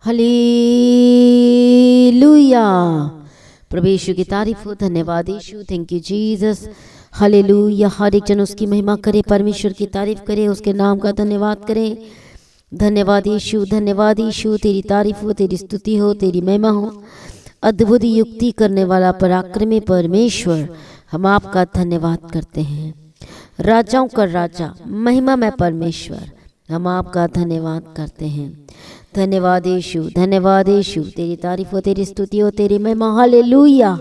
Hallelujah. प्रभु यीशु की तारीफ हो, धन्यवाद यीशु, थैंक यू जीसस। हालेलुया। हर एक जन उसकी महिमा करे, परमेश्वर की तारीफ करे, उसके नाम का धन्यवाद करे। धन्यवाद यीशु, धन्यवाद यीशु, तेरी तारीफ हो, तेरी स्तुति हो, तेरी महिमा हो। अद्भुत युक्ति करने वाला पराक्रमी परमेश्वर, हम आपका धन्यवाद करते हैं। राजाओं का राजा, महिमा में परमेश्वर, हम आपका धन्यवाद करते हैं। धन्यवाद यीशु, धन्यवाद यीशु, तेरी तारीफ हो, तेरी स्तुति हो, तेरी महिमा। Hallelujah.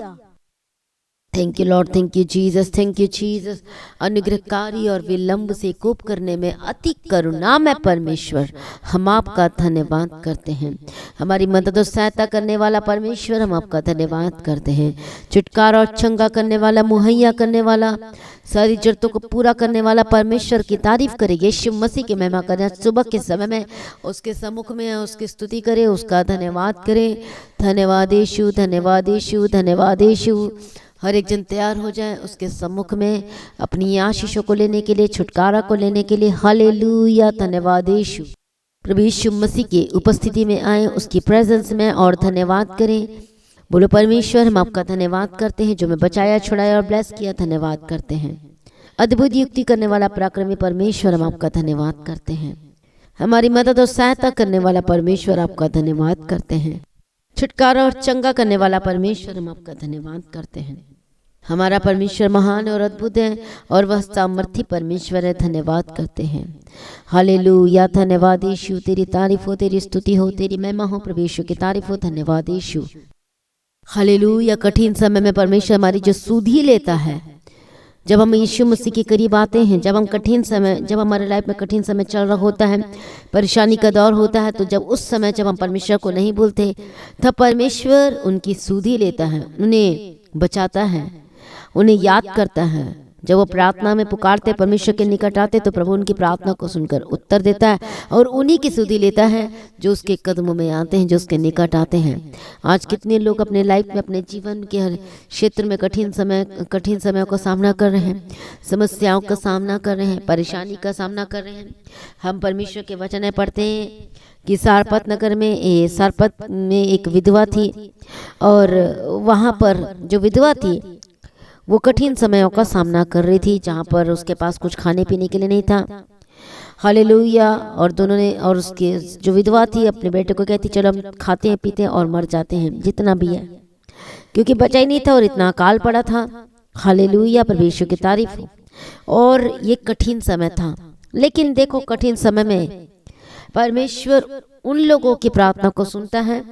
Thank you Lord, thank you Jesus, thank you Jesus. अनुग्रहकारी और विलंब से कोप करने में अति करुणा में परमेश्वर, हम आपका धन्यवाद करते हैं। हमारी मदद और सहायता करने वाला परमेश्वर, हम आपका धन्यवाद करते हैं। छुटकारा और चंगा करने वाला, मुहैया करने वाला, सारी जरूरतों को पूरा करने वाला परमेश्वर की तारीफ करे, यीशु मसीह की महिमा करें। सुबह के समय में उसके सम्मुख में उसकी स्तुति करें, उसका धन्यवाद करें। धन्यवाद यीशु, धन्यवाद यीशु, धन्यवाद यीशु। हर एक जन तैयार हो जाए उसके सम्मुख में अपनी आशीषों को लेने के लिए, छुटकारा को लेने के लिए। हालेलुया। धन्यवाद यीशु। प्रभु यीशु मसीह की उपस्थिति में आए, उसकी प्रेजेंस में, और धन्यवाद करें। बोलो परमेश्वर, हम आपका धन्यवाद करते हैं जो मैं बचाया, छुड़ाया और ब्लेस किया। धन्यवाद करते हैं। अद्भुत युक्ति करने वाला पराक्रमी परमेश्वर, हम आपका धन्यवाद करते हैं। हमारी मदद और सहायता करने वाला परमेश्वर, आपका धन्यवाद करते हैं। छुटकारा और चंगा करने वाला परमेश्वर, हम आपका धन्यवाद करते हैं। हमारा परमेश्वर महान और अद्भुत है और वह सामर्थी परमेश्वर है। धन्यवाद करते हैं। हालेलुया। धन्यवाद यीशु, तेरी तारीफ हो, तेरी स्तुति हो, तेरी महिमा हो। प्रभु यीशु की तारीफ हो। धन्यवाद यीशु। हालेलुया। कठिन समय में परमेश्वर हमारी जो सुधि लेता है, जब हम यीशु मसीह के करीब आते हैं, जब हम कठिन समय, जब हमारे लाइफ में कठिन समय चल रहा होता है, परेशानी का दौर होता है, तो जब उस समय जब हम परमेश्वर को नहीं भूलते, तब परमेश्वर उनकी सुधि लेता है, उन्हें बचाता है, उन्हें याद करता है। जब वो प्रार्थना में पुकारते, परमेश्वर के निकट आते, तो प्रभु उनकी प्रार्थना को सुनकर उत्तर देता है और उन्हीं की सुधि लेता है जो उसके कदमों में आते हैं, जो उसके निकट आते हैं। आज कितने लोग अपने लाइफ में, अपने जीवन के हर क्षेत्र में कठिन समय का सामना कर रहे हैं, समस्याओं का सामना कर रहे हैं, परेशानी का सामना कर रहे हैं। हम परमेश्वर के वचन पढ़ते हैं कि सारपत नगर में, सारपत में एक विधवा थी, और वहाँ पर जो विधवा थी वो कठिन समयों का सामना कर रही थी, जहाँ पर उसके पास कुछ खाने पीने के लिए नहीं था। हालेलुया। और दोनों ने, और उसके जो विधवा थी अपने बेटे को कहती, चलो हम खाते हैं, पीते हैं और मर जाते हैं, जितना भी है, क्योंकि बचा ही नहीं था और इतना अकाल पड़ा था। हालेलुया। परमेश्वर की तारीफ हो। और ये कठिन समय था, लेकिन देखो कठिन समय में परमेश्वर उन लोगों की प्रार्थना को सुनता है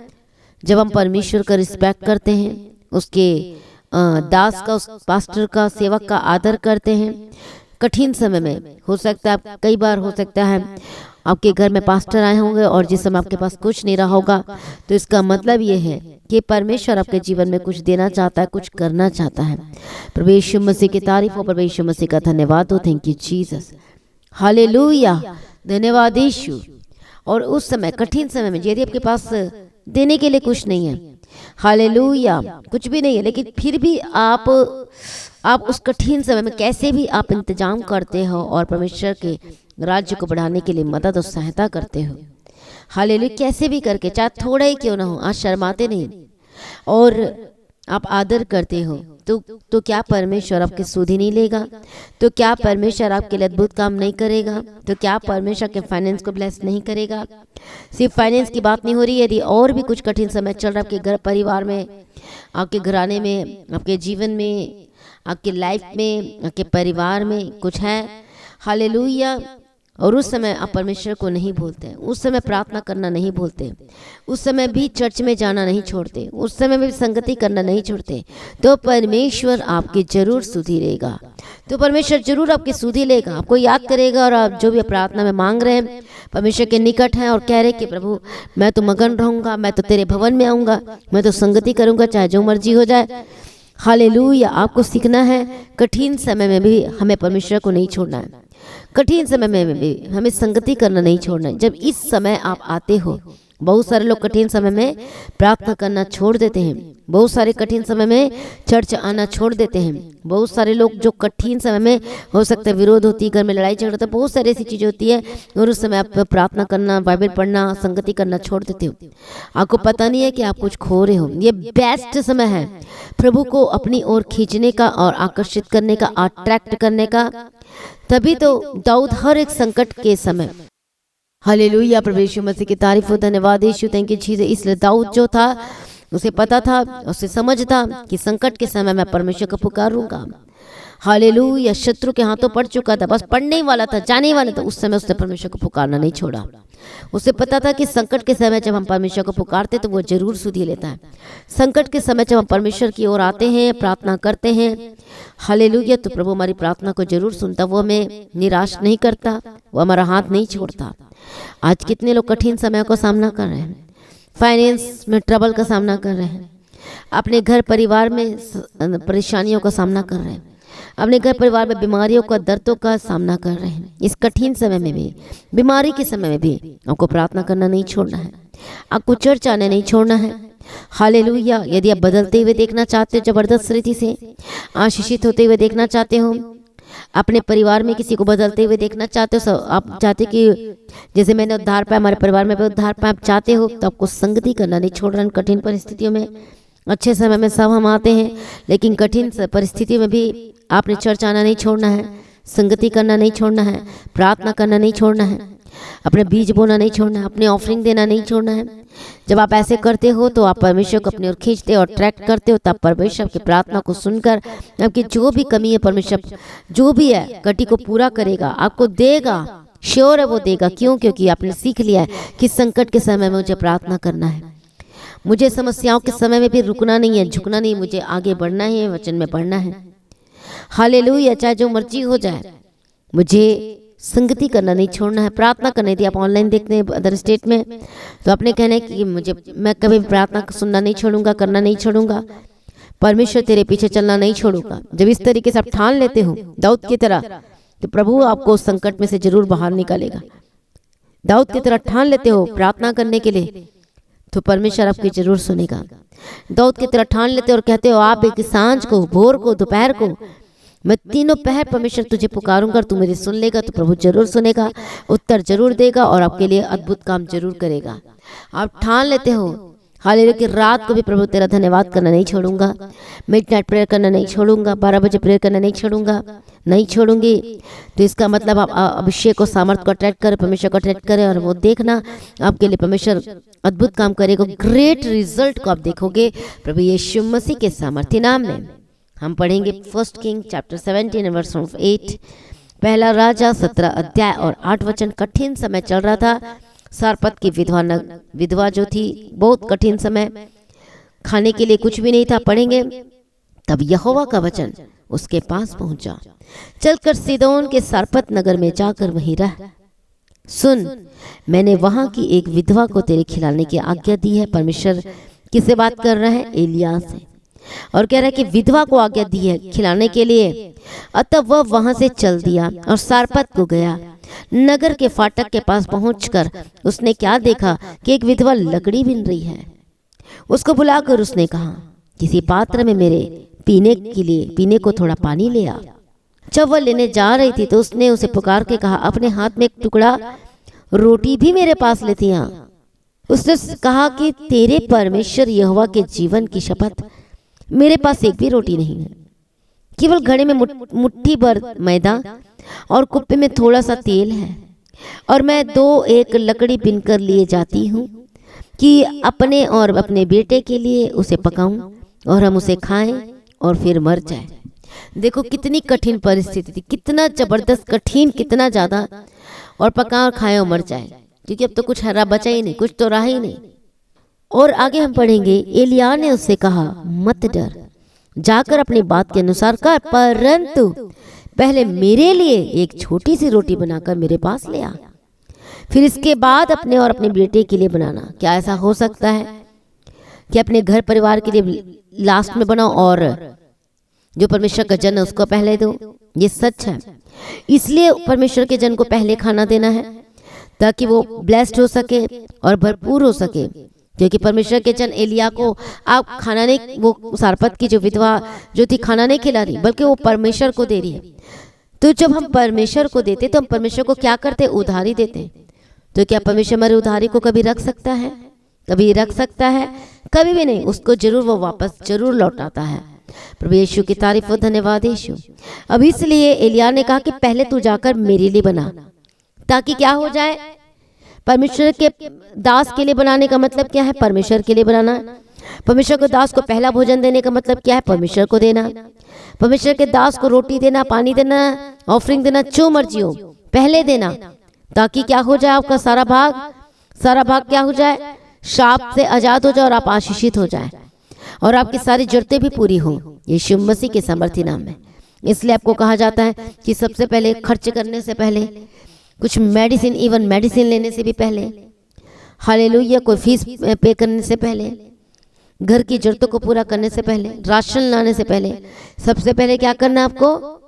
जब हम परमेश्वर का रिस्पेक्ट करते हैं, उसके दास का, उस पास्टर का, सेवक का आदर करते हैं। कठिन समय में हो सकता है, कई बार हो सकता है आपके घर में पास्टर आए होंगे और जिस समय आपके पास कुछ नहीं रहा होगा, तो इसका मतलब ये है कि परमेश्वर आपके जीवन में कुछ देना चाहता है, कुछ करना चाहता है। प्रभु यीशु मसीह की तारीफ हो, प्रभु यीशु मसीह का धन्यवाद हो। Thank you Jesus. हालेलुया। धन्यवाद यीशु। और उस समय, कठिन समय में, यदि आपके पास देने के लिए कुछ नहीं है, हालेलुया, कुछ भी नहीं है, लेकिन फिर भी आप उस कठिन समय में कैसे भी आप इंतजाम करते हो और परमेश्वर के राज्य को बढ़ाने के लिए मदद और सहायता करते हो। हालेलुया। कैसे भी करके, चाहे थोड़ा ही क्यों ना हो, आज शर्माते नहीं और आप आदर करते हो, तो क्या परमेश्वर आपकी सुधि नहीं लेगा? तो क्या परमेश्वर आपके लिए अद्भुत काम नहीं करेगा? तो क्या परमेश्वर के फाइनेंस को ब्लेस नहीं करेगा? सिर्फ फाइनेंस की बात नहीं हो रही, यदि और भी कुछ कठिन समय चल रहा है आपके घर परिवार में, आपके घराने में, आपके जीवन में, आपके लाइफ में, आपके परिवार में कुछ है, हालेलुया, और उस समय आप परमेश्वर को नहीं भूलते, उस समय प्रार्थना करना नहीं भूलते, उस समय भी चर्च में जाना नहीं छोड़ते, उस समय भी संगति करना नहीं छोड़ते, तो परमेश्वर आपकी जरूर सुधि लेगा। तो परमेश्वर जरूर आपकी सुधि लेगा, आपको याद करेगा, और आप जो भी प्रार्थना में मांग रहे हैं, परमेश्वर के निकट हैं और कह रहे कि प्रभु मैं तो मगन रहूँगा, मैं तो तेरे भवन में आऊँगा, मैं तो संगति करूँगा, चाहे जो मर्जी हो जाए। हालेलुया। आपको सीखना है कठिन समय में भी हमें परमेश्वर को नहीं छोड़ना है, कठिन समय में भी हमें संगति करना नहीं छोड़ना है। जब इस समय आप आते हो, बहुत सारे लोग कठिन समय में प्रार्थना करना छोड़ देते हैं। बहुत सारे कठिन समय में चर्च आना छोड़ देते हैं। बहुत सारे लोग जो कठिन समय में हो सकता है विरोध होती है, घर में लड़ाई झगड़ा होता है, बहुत सारी ऐसी चीज़ें होती है और उस समय आप प्रार्थना करना, बाइबल पढ़ना, संगति करना छोड़ देते हो। आपको पता नहीं है कि आप कुछ खो रहे हो। ये बेस्ट समय है प्रभु को अपनी ओर खींचने का और आकर्षित करने का, अट्रैक्ट करने का। तभी तो दाऊद हर एक संकट के समय, हालेलुया, प्रभु यीशु मसीह की तारीफ हो, धन्यवाद यीशु, थैंक यू जीसस। इसलिए दाऊद जो था उसे पता था, उसे समझ था कि संकट के समय मैं परमेश्वर को पुकारूंगा। हालेलुया, शत्रु के हाथों पड़ चुका था, बस पड़ने ही वाला था, जाने ही वाला था, उस समय उसने परमेश्वर को पुकारना नहीं छोड़ा। उसे पता था कि संकट के समय जब हम परमेश्वर को पुकारते तो वो जरूर सुधि लेता है। संकट के समय जब हम परमेश्वर की ओर आते हैं, प्रार्थना करते हैं, हालेलुया, तो प्रभु हमारी प्रार्थना को जरूर सुनता। वो हमें निराश नहीं करता, वो हमारा हाथ नहीं छोड़ता। आज कितने लोग कठिन समय को सामना कर रहे हैं, फाइनेंस में ट्रबल का सामना कर रहे हैं, अपने घर परिवार में परेशानियों का सामना कर रहे हैं, अपने घर परिवार में बीमारियों का, दर्दों का सामना कर रहे हैं। इस कठिन समय में भी, बीमारी के समय में भी आपको प्रार्थना करना नहीं छोड़ना है, आपको चर्च आने नहीं छोड़ना है। हालेलुया, यदि आप बदलते हुए देखना चाहते हो, जबरदस्त रीति से आशीषित होते हुए देखना चाहते हो, अपने परिवार में किसी को बदलते हुए देखना चाहते हो, आप चाहते कि जैसे मैंने उद्धार पाया, हमारे परिवार में भी उद्धार पाया, आप चाहते हो, तो आपको संगति करना नहीं छोड़ना। कठिन परिस्थितियों में, अच्छे समय में सब हम आते हैं, लेकिन कठिन परिस्थितियों में भी आपने चर्च आना नहीं छोड़ना है, संगति करना नहीं छोड़ना है, प्रार्थना करना नहीं छोड़ना है, अपने बीज बोना नहीं छोड़ना है, अपने ऑफरिंग देना नहीं छोड़ना है। जब आप ऐसे करते हो तो आप परमेश्वर को अपनी ओर खींचते और ट्रैक्ट करते हो, तब परमेश्वर की प्रार्थना को सुनकर आपकी जो भी कमी है, परमेश्वर जो भी है कटी को पूरा करेगा, आपको देगा, श्योर है वो देगा। क्यों? क्योंकि आपने सीख लिया है कि संकट के समय में मुझे प्रार्थना करना है, मुझे समस्याओं के समय में भी रुकना नहीं है, झुकना नहीं, मुझे आगे बढ़ना है, वचन में पढ़ना है। हालेलुया, चाहे जो मर्जी हो जाए, मुझे संगति करना नहीं छोड़ना है, प्रार्थना करना। यदि आप ऑनलाइन देखते हैं अदर स्टेट में, तो आपने कहना है कि मैं कभी प्रार्थना सुनना नहीं छोड़ूंगा, करना नहीं छोड़ूंगा, परमेश्वर तेरे पीछे चलना नहीं छोड़ूंगा। जब इस तरीके से आप ठान लेते हो दाऊद की तरह, तो प्रभु आपको उस संकट में से जरूर बाहर निकालेगा। दाऊद की तरह ठान लेते हो प्रार्थना करने के लिए, तो परमेश्वर आपकी जरूर सुनेगा। दाऊद की तरह ठान लेते हो और कहते हो आप एक सांझ को, भोर को, दोपहर को, मैं तीनों पहर परमेश्वर तुझे पुकारूंगा, तू मेरी सुन लेगा, तो प्रभु जरूर सुनेगा, उत्तर जरूर देगा और आपके लिए अद्भुत काम जरूर करेगा। आप ठान लेते हो हालेलुया कि रात को भी प्रभु तेरा धन्यवाद करना नहीं छोड़ूंगा, मिडनाइट प्रेयर करना नहीं छोड़ूंगा, 12 बजे प्रेयर करना नहीं छोड़ूंगा, नहीं छोड़ूंगी। तो इसका मतलब आप अभिषेक को, सामर्थ को अट्रैक्ट करें, परमेश्वर को अट्रैक्ट करें, और वो देखना आपके लिए परमेश्वर अद्भुत काम करेगा। ग्रेट रिजल्ट को आप देखोगे प्रभु यीशु मसीह के सामर्थ्य नाम में। हम पढ़ेंगे 1 किंग चैप्टर 17 वर्स 8, पहला राजा 17 अध्याय और 8 वचन। कठिन समय चल रहा था, सारपत की विधवा जो थी, बहुत कठिन समय, खाने के लिए कुछ भी नहीं था। पढ़ेंगे, तब यहोवा का वचन उसके पास पहुंचा, चलकर सीदोन के सारपत नगर में जाकर वहीं रह। सुन, मैंने वहां की एक विधवा को तेरे खिलाने की आज्ञा दी है। परमेश्वर किससे बात कर रहा है? एलिया से, और कह रहा है कि विधवा को आज्ञा दी है खिलाने के लिए। अतः वह वहां से चल दिया और सारपत को गया। नगर के फाटक के पास पहुंचकर उसने क्या देखा कि एक विधवा लकड़ी बीन रही है। उसको बुलाकर उसने कहा, किसी पात्र में मेरे पीने को थोड़ा पानी ले आ। जब वह लेने जा रही थी तो उसने उसे पुकार के कहा, अपने हाथ में एक टुकड़ा रोटी भी मेरे पास लेती आ। उसने कहा कि तेरे परमेश्वर यहोवा के जीवन की शपथ, मेरे पास एक भी रोटी नहीं है, केवल घड़े में मुट्ठी भर मैदा और कुप्पे में थोड़ा सा तेल है, और मैं 2 लकड़ी बिनकर लिए जाती हूँ कि अपने और अपने बेटे के लिए उसे पकाऊं और हम उसे खाएं और फिर मर जाए। देखो कितनी कठिन परिस्थिति थी, कितना जबरदस्त कठिन, कितना ज्यादा, और पका और खाए और मर जाए, क्योंकि अब तो कुछ हरा बचा ही नहीं, कुछ तो रहा ही नहीं। और आगे हम पढ़ेंगे, एलिया ने उससे कहा, मत डर, जाकर अपनी बात के अनुसार कर, परंतु पहले मेरे लिए एक छोटी सी रोटी बनाकर मेरे पास ले आ, फिर इसके बाद अपने और अपने बेटे के लिए बनाना। क्या ऐसा हो सकता है कि अपने घर परिवार के लिए लास्ट में बनाओ और जो परमेश्वर का जन है उसको पहले दो? ये सच है, इसलिए परमेश्वर के जन को पहले खाना देना है, ताकि वो ब्लेस्ड हो सके और भरपूर हो सके। क्योंकि परमेश्वर के जन एलिया को आप खाना नहीं, वो सारपत की जो विधवा जो थी खाना नहीं खिला रही, बल्कि वो परमेश्वर को दे रही है। तो जब हम परमेश्वर को देते तो हम परमेश्वर को क्या करते? उधारी देते। तो क्या परमेश्वर हमारी उधारी को कभी रख सकता है? कभी रख सकता है? कभी भी नहीं। उसको जरूर वो वापस जरूर लौटाता है। प्रभु यीशु की तारीफ हो, धन्यवाद यीशु। अब इसलिए एलिया ने कहा कि पहले तू जाकर मेरे लिए बना, ताकि क्या हो जाए? परमेश्वर के दास के लिए बनाने का मतलब क्या है? परमेश्वर के लिए बनाना। परमेश्वर के दास को पहला भोजन देने का मतलब क्या है? परमेश्वर को देना। परमेश्वर के दास को रोटी देना, पानी देना, ऑफरिंग देना, जो मर्जी हो पहले देना, ताकि क्या हो जाए? आपका सारा भाग क्या हो जाए? शाप से आजाद हो जाए और आप आशीषित हो जाए और आपकी सारी जरूरतें भी पूरी हो, यीशु मसीह के सामर्थी नाम में। इसलिए आपको कहा जाता है कि सबसे पहले खर्च करने से पहले, कुछ मेडिसिन, इवन मेडिसिन लेने से भी पहले, हालेलुया, कोई फीस पे करने से पहले, घर की जरूरतों को पूरा करने से पहले, राशन लाने से पहले, सबसे पहले क्या करना आपको?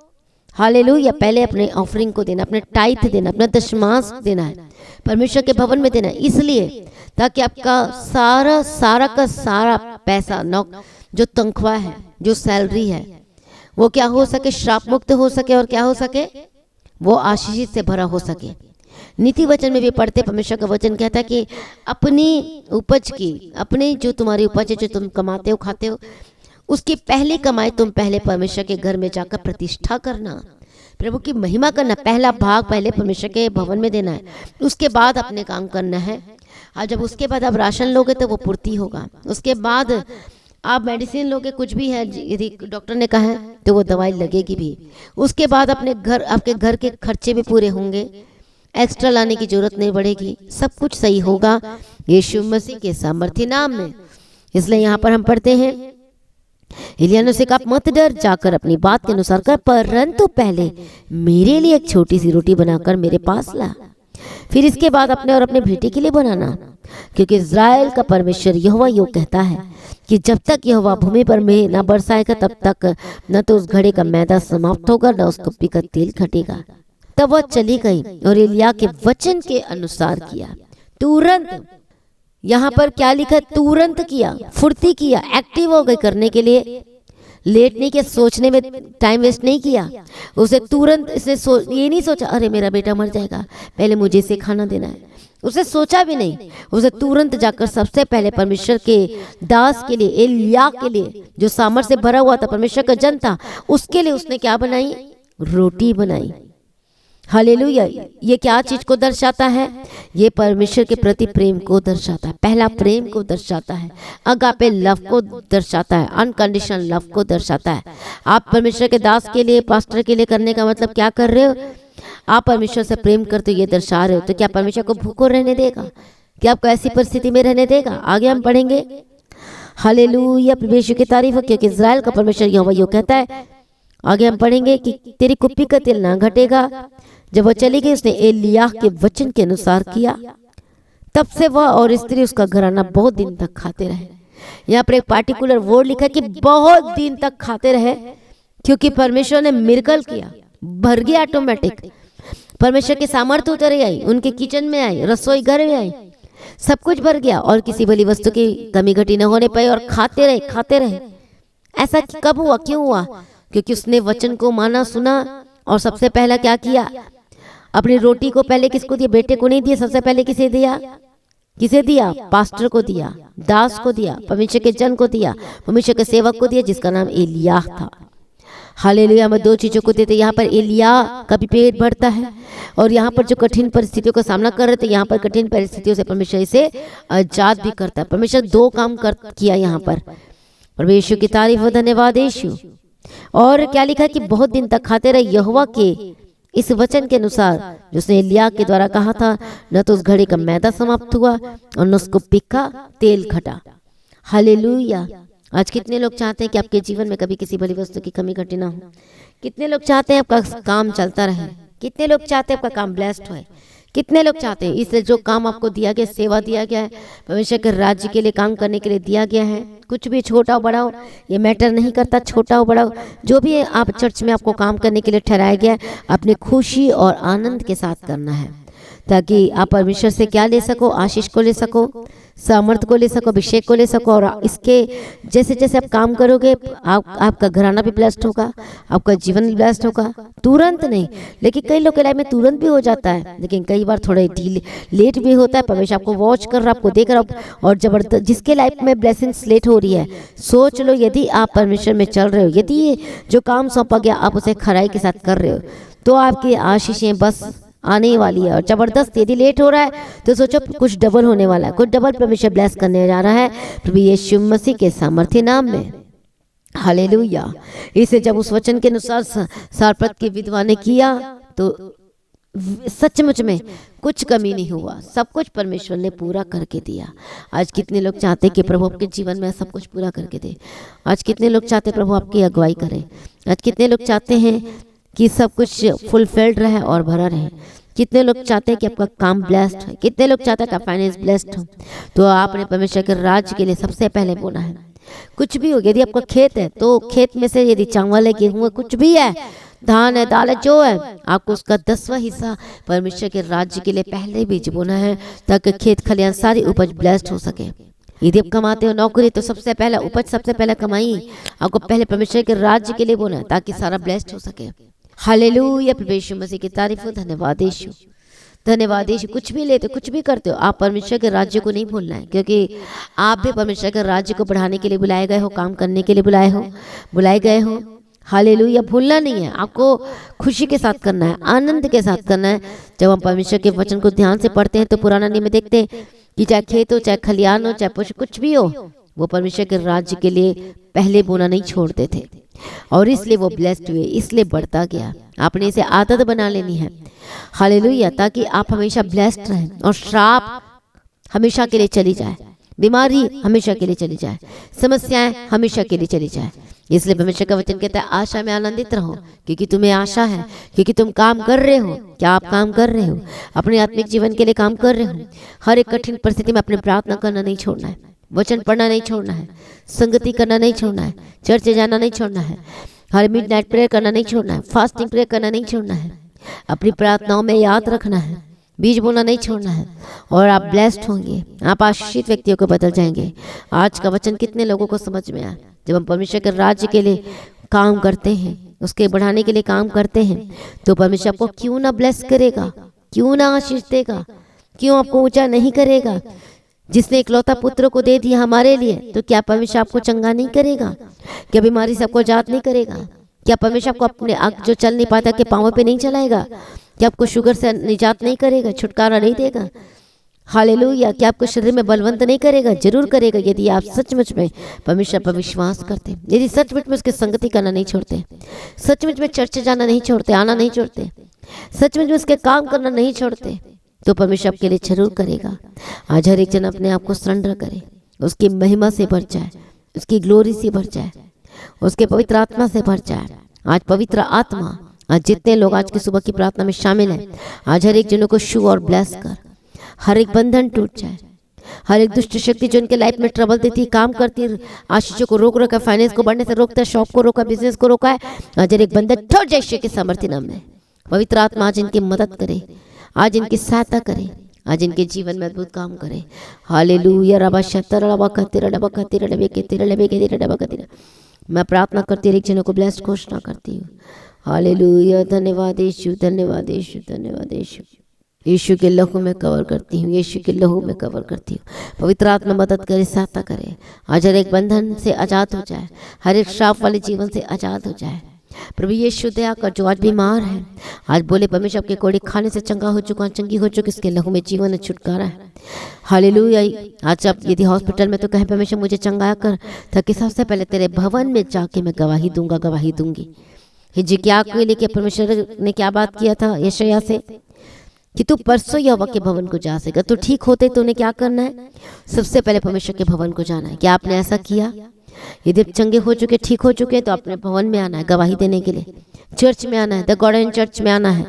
हालेलुया, पहले अपने ऑफरिंग को देना, अपने टाइथ देना, अपना दशमांश देना है, परमेश्वर के भवन में देना है। इसलिए ताकि आपका सारा का सारा पैसा, जो तनख्वाह है, जो सैलरी है, वो क्या हो सके? श्राप मुक्त हो सके और क्या हो सके? वो आशीष से भरा हो सके। नीति वचन में भी पढ़ते, परमेश्वर का वचन कहता है कि अपनी उपज की, अपनी जो तुम्हारी उपज है, जो तुम कमाते हो खाते हो, उसकी पहली कमाई तुम पहले परमेश्वर के घर में जाकर प्रतिष्ठा करना, प्रभु की महिमा करना। पहला भाग पहले परमेश्वर के भवन में देना है, उसके बाद अपने काम करना है। और जब उसके बाद आप राशन लोगे तो वो पूर्ति होगा। उसके बाद आप मेडिसिन लोगे, कुछ भी है, यदि डॉक्टर ने कहा है तो वो दवाई लगेगी भी। उसके बाद आपके घर के खर्चे भी पूरे होंगे, एक्स्ट्रा लाने की जरूरत नहीं पड़ेगी, सब कुछ सही होगा यीशु मसीह के सामर्थी नाम में। इसलिए यहाँ पर हम पढ़ते हैं, एलिया ने उसे कहा मत डर, जाकर अपनी बात के अनुसार कर, परंतु पहले मेरे लिए एक छोटी सी रोटी बनाकर मेरे पास ला, फिर इसके बाद अपने और अपने बेटे के लिए बनाना। क्योंकि इज़राइल का परमेश्वर यहोवा यूं कहता है कि जब तक यहोवा भूमि पर मेंह न बरसाएगा, तब तक न तो उस घड़े का मैदा समाप्त होगा, न उस कुप्पी का तेल घटेगा। तब वह चली गई और एलिया के वचन के अनुसार किया। तुरंत, यहाँ पर क्या लिखा? तुरंत किया, फुर्ती किया, एक्टिव हो गई करने के लिए। लेट नहीं किया, सोचने में टाइम वेस्ट नहीं किया। उसे तुरंत ये नहीं सोचा अरे मेरा बेटा मर जाएगा, पहले मुझे इसे खाना देना है, उसे सोचा भी नहीं। उसे तुरंत जाकर सबसे पहले परमेश्वर के दास के लिए, एलिया के लिए, जो सामर्थ से भरा हुआ था, परमेश्वर का जन था, उसके लिए उसने क्या बनाई? रोटी बनाई। हालेलुया। ये क्या चीज को दर्शाता है? ये परमेश्वर के प्रति प्रेम को दर्शाता है, पहला प्रेम को दर्शाता है, अगापे लव को दर्शाता है, अनकंडीशनल लव को दर्शाता है। आप परमेश्वर के दास के लिए, पास्टर के लिए करने का मतलब क्या कर रहे हो? आप परमेश्वर से प्रेम करते हो, ये दर्शा रहे हो। तो क्या परमेश्वर को भूखो रहने देगा? क्या आपको ऐसी परिस्थिति में रहने देगा? आगे हम पढ़ेंगे। हालेलुया, परमेश्वर की तारीफ हो, क्योंकि इज़राइल का परमेश्वर यहोवा यूं कहता है। आगे हम पढ़ेंगे कि तेरी कुप्पी का तेल ना घटेगा। जब वह चली गई, उसने एलिया के वचन के अनुसार किया। तब से वह और स्त्री, उसका घराना बहुत दिन तक खाते रहे। यहाँ पर एक पार्टिकुलर वर्ड लिखा कि बहुत दिन तक खाते रहे, क्योंकि परमेश्वर ने मिरेकल किया, भर गया ऑटोमेटिक। परमेश्वर की सामर्थ्य उतर आई, उनके किचन में आई, रसोई घर में आई, सब कुछ भर गया और किसी भली वस्तु की कमी घटी न होने पाई और खाते रहे। ऐसा कब हुआ? क्यों हुआ? क्योंकि उसने वचन को माना, सुना और सबसे पहला क्या किया? अपनी रोटी को पहले किसको दिया? बेटे को नहीं दिया, सबसे पहले किसे दिया? पास्टर को दिया, दास को दिया, परमेश्वर के जन को दिया, परमेश्वर के सेवक को दिया, जिसका नाम एलिया था। हालेलुया। हम दो चीजों को देते। यहाँ पर एलिया का भी पेट भरता है और यहाँ पर जो कठिन परिस्थितियों का सामना कर रहे थे, यहाँ पर कठिन परिस्थितियों से परमेश्वर इसे आजाद भी करता है। परमेश्वर दो काम किया यहाँ पर। परमेश्वर की तारीफ हो, धन्यवाद यीशु। और क्या लिखा कि बहुत दिन तक खाते रहे यहोवा के इस वचन के अनुसार जो उसने एलिया के द्वारा कहा था। न तो उस घड़े का मैदा समाप्त हुआ और न उसको पिका तेल घटा। हालेलुया। आज कितने लोग चाहते हैं कि आपके जीवन में कभी किसी भली वस्तु की कमी घटी ना हो? कितने लोग चाहते हैं आपका काम चलता रहे? कितने लोग चाहते हैं आपका काम ब्लेस्ड हो? कितने लोग चाहते हैं? इसलिए जो काम आपको दिया गया, सेवा दिया गया है, परमेश्वर के राज्य के लिए काम करने के लिए दिया गया है, कुछ भी छोटा हो बड़ा हो ये मैटर नहीं करता, छोटा हो बड़ा हो, जो भी है आप चर्च में आपको काम करने के लिए ठहराया गया है, अपनी खुशी और आनंद के साथ करना है। ताकि आप परमेश्वर से क्या ले सको, आशीष को ले सको, सामर्थ को ले सको, अभिषेक को ले सको। और इसके जैसे जैसे आप काम करोगे आपका घराना भी ब्लेस्ड होगा, आपका जीवन भी ब्लेस्ड होगा। तुरंत नहीं, लेकिन कई लोग के लाइफ में तुरंत भी हो जाता है, लेकिन कई बार थोड़े लेट भी होता है। परमेश्वर आपको वॉच कर रहा, आपको देख रहा। और जबरदस्त जिसके लाइफ में ब्लेसिंग्स लेट हो रही है, सोच लो यदि आप परमेश्वर में चल रहे हो, यदि ये जो काम सौंपा गया आप उसे खराई के साथ कर रहे हो, तो आपकी आशीषें बस आने वाली है। और जबरदस्त यदि लेट हो रहा है तो सोचो कुछ डबल होने वाला है, कुछ डबल परमेश्वर ब्लेस करने जा रहा है प्रभु यीशु मसीह के सामर्थ्य नाम में। हालेलुया। इसे जब उस वचन के अनुसार सारपत की विधवा ने किया तो सचमुच में कुछ कमी नहीं हुआ, सब कुछ परमेश्वर ने पूरा करके दिया। आज कितने लोग चाहते कि प्रभु आपके जीवन में सब कुछ पूरा करके दे। आज कितने लोग चाहते प्रभु आपकी अगुवाई करे। आज कितने लोग चाहते हैं कि सब कुछ फुलफिल्ड रहे और भरा रहे। कितने लोग चाहते हैं कि आपका काम ब्लेस्ड है। कितने लोग चाहते हैं कि फाइनेंस ब्लेस्ड हो। तो आपने परमेश्वर के राज्य के लिए सबसे पहले बोला है, कुछ भी हो, यदि आपका खेत है तो खेत में से यदि चावल है, गेहूं है, कुछ भी है, धान है, दाल है, जो है, आपको उसका 10वां हिस्सा परमेश्वर के राज्य के लिए पहले बीज बोना है, ताकि खेत खलियान सारी उपज ब्लेस्ड हो सके। यदि आप कमाते हो नौकरी तो सबसे पहला उपज, सबसे पहले कमाई आपको पहले परमेश्वर के राज्य के लिए बोना है, ताकि सारा ब्लेस्ड हो सके। हालेलुया। प्रभु यीशु मसीह की तारीफ हो। धन्यवाद यीशु, धन्यवाद यीशु। कुछ भी लेते हो, कुछ भी करते हो, आप परमेश्वर के राज्य को नहीं भूलना है, क्योंकि आप भी परमेश्वर के राज्य को बढ़ाने के लिए बुलाए गए हो, काम करने के लिए बुलाए गए हो। हालेलुया। भूलना नहीं है, आपको खुशी के साथ करना है, आनंद के साथ करना है। जब हम परमेश्वर के वचन को ध्यान से पढ़ते हैं तो पुराना नियम में देखते हैं कि चाहे खेत हो, चाहे खलियान हो, चाहे पशु, कुछ भी हो, वो परमेश्वर के राज्य के लिए पहले बोना नहीं छोड़ते थे, और इसलिए वो ब्लेस्ड हुए, इसलिए बढ़ता गया। आपने इसे आदत बना लेनी है। हालेलुया। ताकि आप हमेशा ब्लेस्ड रहें और श्राप हमेशा के लिए चली जाए, बीमारी हमेशा के लिए चली जाए, समस्याएं हमेशा के लिए चली जाए। इसलिए परमेश्वर का वचन कहता है आशा में आनंदित रहो, क्योंकि तुम्हें आशा है, क्योंकि तुम काम कर रहे हो। क्या आप काम कर रहे हो? अपने आत्मिक जीवन के लिए काम कर रहे हो। हर एक कठिन परिस्थिति में अपने प्रार्थना करना नहीं छोड़ना है, वचन पढ़ना नहीं छोड़ना है, संगति करना नहीं छोड़ना है, चर्च जाना नहीं छोड़ना है, हर मिडनाइट प्रेयर करना नहीं छोड़ना है, फास्टिंग प्रेयर करना नहीं छोड़ना है, अपनी प्रार्थनाओं में याद रखना है, बीज बोना नहीं छोड़ना है, और आप ब्लेस्ड होंगे, आप आशीषित व्यक्तियों को बदल जाएंगे। आज का वचन कितने लोगों को समझ में आया? जब हम परमेश्वर के राज्य के लिए काम करते हैं, उसके बढ़ाने के लिए काम करते हैं, तो परमेश्वर आपको क्यों ना ब्लेस करेगा, क्यों ना आशीष देगा, क्यों आपको ऊंचा नहीं करेगा? जिसने इकलौता पुत्र को दे दिया हमारे लिए, तो क्या परमेश्वर आपको चंगा नहीं करेगा? क्या बीमारी से आपको आजाद नहीं करेगा? क्या परमेश्वर आपको अपने आग जो चल नहीं पाता के पांवों पे नहीं चलाएगा? क्या आपको शुगर से निजात नहीं करेगा, छुटकारा नहीं देगा? हालेलुया। क्या आपको शरीर में बलवंत नहीं करेगा? जरूर करेगा, यदि आप सचमुच में परमेश्वर पर विश्वास करते, यदि सचमुच में उसकी संगति करना नहीं छोड़ते, सचमुच में चर्च जाना नहीं छोड़ते, आना नहीं छोड़ते, सचमुच में उसके काम करना नहीं छोड़ते, तो परमेश्वर आपके लिए जरूर करेगा। आज हर एक जन अपने आप को सरेंडर करे, उसकी महिमा से भर जाए, उसकी ग्लोरी से भर जाए, उसके पवित्र आत्मा से भर जाए। आज पवित्र आत्मा, आज जितने लोग आज की सुबह की प्रार्थना में शामिल हैं, आज हर एक जनों को छू और ब्लेस कर, हर एक बंधन टूट जाए, हर एक दुष्ट शक्ति जो उनके लाइफ में ट्रबल देती, काम करती, आशीषों को रोक रखा, फाइनेंस को बढ़ने से रोकता है, शॉप को रोका, बिजनेस को रोका है, आज हर एक बंधन टूट जाए यीशु के सामर्थ्य नाम में। पवित्र आत्मा आज इनकी मदद करे, आज इनकी सहायता करे, आज इनके जीवन में अद्भुत काम करे। हालेलुया। रबा शतर रबा खतिर रबा खतिर रबे के तिर रबे के तिर रबा खतिर। मैं प्रार्थना करती हूँ, एक जनों को ब्लेस्ड घोषणा करती हूँ। हालेलुया। धन्यवाद यीशु, धन्यवाद यीशु, धन्यवाद यीशु। यीशु के लहू में कवर करती हूँ, यीशु के लहू में कवर करती हूँ। पवित्र आत्मा मदद करे, सहायता करे, आज हर एक बंधन से आजाद हो जाए, हर एक श्राप वाले जीवन से आजाद हो जाए। प्रभु यीशु दया कर, जो आज बीमार है, आज बोले परमेश्वर आपके कोड़े खाने से चंगा हो चुका, चंगी हो चुकी, इसके लहू में जीवन है, छुटकारा है। हालेलुया। आज आप यदि हॉस्पिटल में तो कहें परमेश्वर मुझे चंगाया कर, ताकि सबसे पहले तेरे भवन में जाके मैं गवाही दूंगा, गवाही दूंगी। हिजकिय्याह के लिए कि परमेश्वर ने क्या बात किया था यशायाह से कि तू परसों यहोवा के भवन को जा सकेगा। तो ठीक होते तो उन्हें क्या करना है? सबसे पहले परमेश्वर के भवन को जाना है। क्या आपने ऐसा किया? यदि चंगे हो चुके, ठीक हो चुके, तो अपने भवन में आना है गवाही देने के लिए, चर्च में आना है, द गॉड एंड चर्च में आना है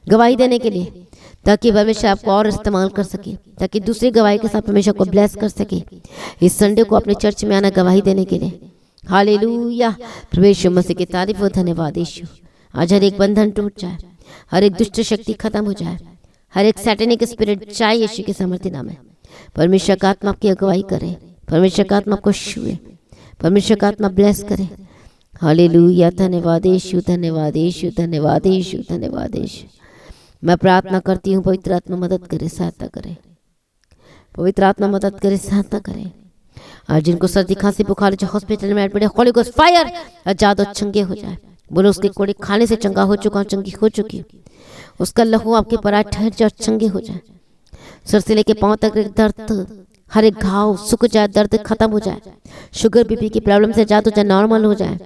गवाही देने के लिए, ताकि परमेश्वर आपको और इस्तेमाल कर सके, ताकि दूसरी गवाही के साथ परमेश्वर को ब्लेस कर सके। इस संडे को अपने चर्च में आना गवाही देने के लिए। हालेलुया। प्रभु यीशु मसीह की तारीफ और धन्यवाद यीशु। आज हर एक बंधन टूट जाए, हर एक दुष्ट शक्ति खत्म हो जाए, हर एक सैटेनिक स्पिरिट जाए यीशु के सामर्थ्य नाम में। परमेश्वर का आत्मा आपकी अगुवाई करे, परमेश्वर का आत्मा आपको छुए, परमेश्वर का आत्मा ब्लेस करे। हालेलुया, धन्यवाद यीशु, धन्यवाद यीशु, धन्यवाद यीशु, धन्यवाद यीशु। मैं प्रार्थना करती हूँ पवित्र आत्मा मदद करे, सहायता करे, पवित्र आत्मा मदद करे, सहायता करे। और जिनको सर्दी खांसी बुखार जो हॉस्पिटल में एडमिट है, होली गोस्ट फायर आजाद और चंगे हो जाए। बोलो उसके कोड़े खाने से चंगा हो चुका, चंगी हो चुकी, उसका लहू आपके पर ठहर जाए और चंगे हो जाए। सर से लेके पांव तक दर्द, हर एक घाव सूख जाए, दर्द खत्म हो जाए, शुगर बीपी की प्रॉब्लम से आजाद हो जाए, नॉर्मल हो जाए।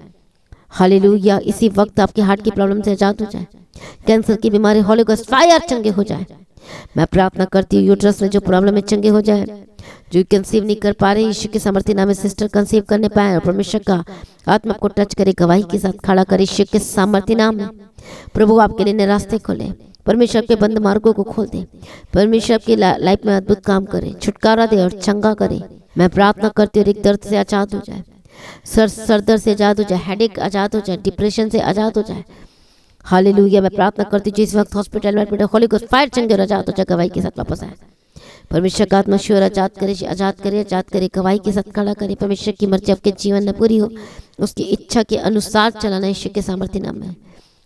हालेलुया, इसी वक्त आपके हार्ट की प्रॉब्लम से आजाद हो जाए, कैंसर की बीमारी होली गोस्ट फायर चंगे हो जाए। मैं प्रार्थना करती हूँ यूट्रस में जो प्रॉब्लम है चंगे हो जाए, जो कंसीव नहीं कर पा रहे यीशु के सामर्थ्य नाम में सिस्टर कंसीव करने पाए और परमेश्वर का आत्मा को टच करे, गवाही के साथ खड़ा करे यीशु के सामर्थ्य नाम में। प्रभु आपके लिए नए रास्ते खोले, परमेश्वर के बंद मार्गों को खोल दे, परमेश्वर आपकी लाइफ में अद्भुत काम करे, छुटकारा दे और चंगा करे। मैं प्रार्थना करती हूँ एक दर्द से आजाद हो जाए, सर दर्द से आजाद हो जाए, हेडेक आजाद हो जाए, डिप्रेशन से आजाद हो जाए। हालेलुया, मैं प्रार्थना करती हूँ जिस वक्त हॉस्पिटल में एडमिट है होली गोस्ट फायर चंगे और आजाद हो जाए, गवाही के साथ वापस आए। परमेश्वर का आत्मा श्योर आजाद करे, आजाद करे, आजाद करे, गवाही के साथ खड़ा करे। परमेश्वर की मर्जी आपके जीवन में पूरी हो, उसकी इच्छा के अनुसार चलाना यीशु के सामर्थ्य नाम में।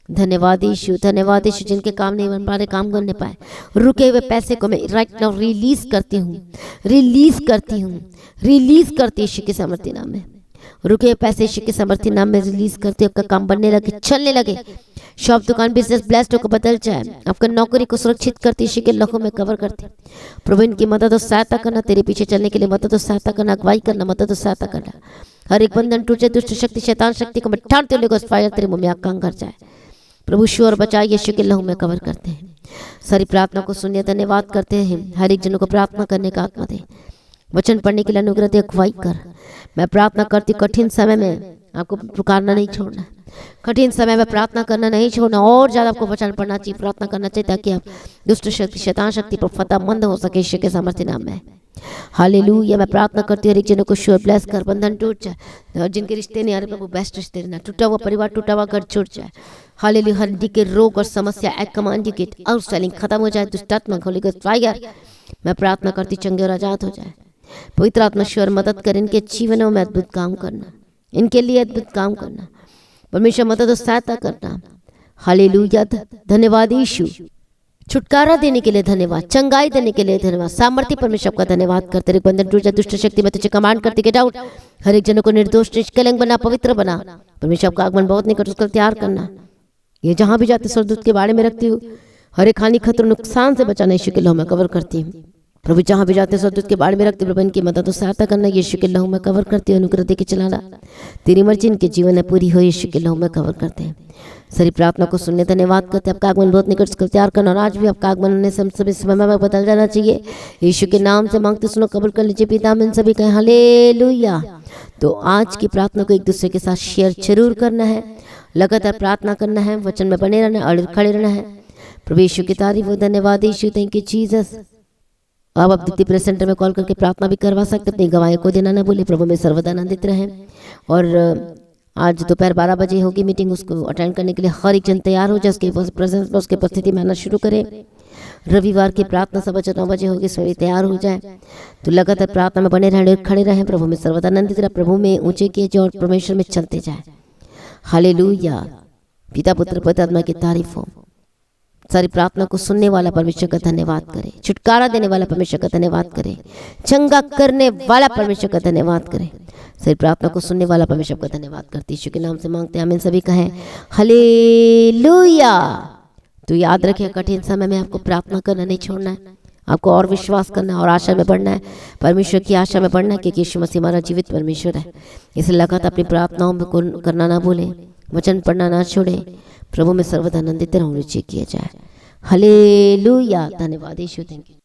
धन्यवाद यीशु, धन्यवाद यीशु। जिनके काम नहीं बन पा रहे, काम करने पाए, रुके हुए पैसे को मैं राइट नाउ रिलीज करती हूँ, रिलीज करती हूँ, रिलीज करती यीशु के सामर्थ्य नाम में। रुके हुए पैसे यीशु के सामर्थ्य नाम में रिलीज करती, आपका काम बनने लगे, चलने लगे, शॉप दुकान बिजनेस ब्लेस्ड होकर बदल जाए, आपका नौकरी को सुरक्षित करती, यीशु के लहू में कवर करती। प्रभु इनकी मदद और सहायता करना, तेरे पीछे चलने के लिए मदद और सहायता करना, अगुवाई करना, मदद और सहायता करना। हर एक बंधन टूटे, दुष्ट शक्ति शैतान शक्ति को मैं ठानते हुए फायर तेरे मुंह में आकांग कर जाए। प्रभु श्योर बचाए, यीशु के लहू में कवर करते हैं। सारी प्रार्थना को सुनिए, धन्यवाद करते हैं। हर एक जनों को प्रार्थना करने का आत्मा दे, वचन पढ़ने के लिए अनुग्रह दे, अगुवाई कर। मैं प्रार्थना करती हूँ कठिन समय में आपको पुकारना नहीं छोड़ना, कठिन समय में प्रार्थना करना नहीं छोड़ना, और ज़्यादा आपको वचन पढ़ना चाहिए, प्रार्थना करना चाहिए, ताकि आप दुष्ट शक्ति शैतान शक्ति पर फतेहमंद हो सके यीशु के सामर्थ्य नाम में। हालेलुया, मैं प्रार्थना करती हूँ हर एक जनों को श्योर ब्लेस कर, बंधन टूट जाए, और जिनके रिश्ते नहीं आ रहे प्रभु बेस्ट रिश्ते देना, टूटा हुआ परिवार, टूटा हुआ घर छूट जाए। हालेलुया, हड्डी के रोग और समस्या आई command you get out, selling खत्म हो जाए, दुष्टात्मा होली गोस्ट फायर। मैं प्रार्थना करती चंगे और आजाद हो जाए। पवित्र आत्मा श्योर मदद कर, इनके जीवनों में अद्भुत काम करना, इनके लिए अद्भुत काम करना, परमेश्वर मदद और सहायता करना। हालेलुया, धन्यवाद यीशु। छुटकारा देने के लिए धन्यवाद, चंगाई देने के लिए धन्यवाद, सामर्थ्य परमेश्वर का धन्यवाद करते रहे। बंधन टूट जाए, दुष्ट शक्ति में तुझे कमांड करती, गेट आउट। हर एक जनों को निर्दोष निष्कलंक बना, पवित्र बना। परमेश्वर का आगमन बहुत निकट, उसका तैयार करना। ये जहां भी जाते स्वर्गदूत के बारे में रखती हूँ, हर एक हानि खतरे नुकसान से बचाना यीशु के लहू में कवर करती हूँ। प्रभु जहाँ भी जाते स्वर्गदूत के बारे में रखते, प्रभु इनकी मदद और सहायता करना, यीशु के लहू में कवर करते, अनुग्रह दे के चलाना। तेरी मर्जी इनके जीवन में पूरी हो, यीशु के लहू में कवर करते हैं। सारी प्रार्थना को सुनने धन्यवाद करते, आपका आगमन बहुत निकट, उसका तैयार करना, और आज भी आपका आगमन होने से हम सभी समय में बदल जाना चाहिए। यीशु के नाम से मांगते सुनो, कबूल कर लीजिए पिता, में सभी कहें हालेलुया। तो आज की प्रार्थना को एक दूसरे के साथ शेयर जरूर करना है, लगातार प्रार्थना करना है, वचन में बने रहना है, खड़े रहना है। प्रभु यीशु की तारीफ हो, धन्यवाद यीशु, थैंक यू जीसस। अब आप द्वितीय प्रेस सेंटर में कॉल करके प्रार्थना भी करवा सकते, अपनी गवाही को देना ना भूले। प्रभु में सर्वदा आनंदित रहें। और आज दोपहर 12 बजे होगी मीटिंग, उसको अटेंड करने के लिए हर एक जन तैयार हो जाए, उसके प्रेजेंस में, उसके उपस्थिति में आना शुरू करें। रविवार की प्रार्थना 9 बजे होगी, सभी तैयार हो जाए। तो लगातार प्रार्थना में बने रहें, खड़े रहें। प्रभु में सर्वदा आनंदित रहे, प्रभु में ऊंचे किए जाए और परमेश्वर में चलते जाए। हालेलुया, पिता पुत्र पवित्र आत्मा की तारीफ हो। सारी प्रार्थना को सुनने वाला परमेश्वर का धन्यवाद करे, छुटकारा देने वाला परमेश्वर का धन्यवाद करे, चंगा करने वाला परमेश्वर का धन्यवाद करे। सारी प्रार्थना को सुनने वाला परमेश्वर का धन्यवाद करती, यीशु के नाम से मांगते हैं, आमीन। सभी कहें हालेलुया। तो याद रखें, कठिन समय में आपको प्रार्थना करना नहीं छोड़ना है, आपको और विश्वास करना और आशा में बढ़ना है, परमेश्वर की आशा में बढ़ना है, क्योंकि यीशु मसीह हमारा जीवित परमेश्वर है। इसलिए लगातार अपनी प्रार्थनाओं में करना ना भूलें, वचन पढ़ना ना छोड़ें। प्रभु में सर्वदा आनंदित रहूं, रुचि किया जाए। हालेलुया, धन्यवाद यीशु, थैंक यू।